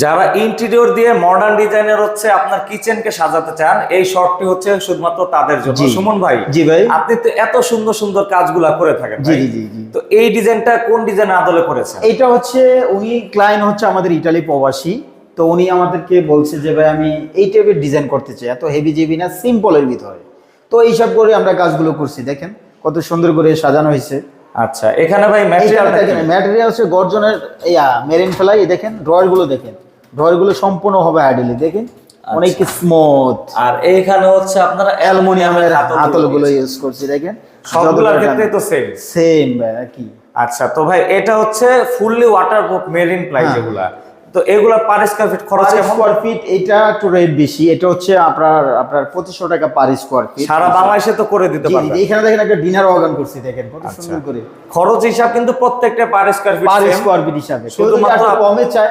যারা ইন্টেরিয়র দিয়ে মডার্ন ডিজাইনের হচ্ছে আপনার কিচেনকে সাজাতে চান, এই শর্টটি হচ্ছে শুধুমাত্র তাদের জন্য। জি। সুমন ভাই, জি ভাই। আপনি তো এত সুন্দর সুন্দর কাজগুলা করে থাকেন জি ভাই। জি জি জি। তো এই ডিজাইনটা কোন ডিজাইনের আদলে করেছেন? এটা হচ্ছে উনি ক্লায়েন্ট হচ্ছে আমাদের ইটালি প্রবাসী, তো উনি আমাদেরকে বলছে যে ভাই আমি এই টাইপের ডিজাইন করতে চাই, এত হেভি জেবি না, সিম্পলের ভিতরে। তো এইসব করে আমরা কাজগুলো করছি, দেখেন কত সুন্দর করে সাজানো হয়েছে। আচ্ছা, এখানে ভাই ম্যাটেরিয়াল দেখেন, ম্যাটেরিয়াল হচ্ছে গর্জনের মেরিন ফ্লাই। দেখেন ড্রয়ার গুলো, দেখেন ড্রয়ার গুলো সম্পূর্ণ হবে আইডিয়ালি, দেখেন অনেক স্মুথ। আর এইখানে হচ্ছে আপনারা অ্যালুমিনিয়ামের হাতল গুলো ইউজ করছি, দেখেন সবগুলোর ক্ষেত্রে তো সেম সেম ভাই কি। আচ্ছা, তো ভাই এটা হচ্ছে ফুললি ওয়াটারপ্রুফ মেরিন প্লাই যেগুলা, তো এগুলা পার স্কয়ার ফিট খরচ কেমন? স্কয়ার ফিট এটা একটু রেট বেশি, এটা হচ্ছে আপনার 2500 টাকা পার স্কয়ার ফিট। সারা বাংলাদেশে তো করে দিতে পারবেন। এখানে দেখেন একটা ডিনার অর্গান করছি, দেখেন কত সুন্দর করে। খরচ হিসাব কিন্তু প্রত্যেকটা per square feet per square feet হিসাবে, শুধুমাত্র কমে চায়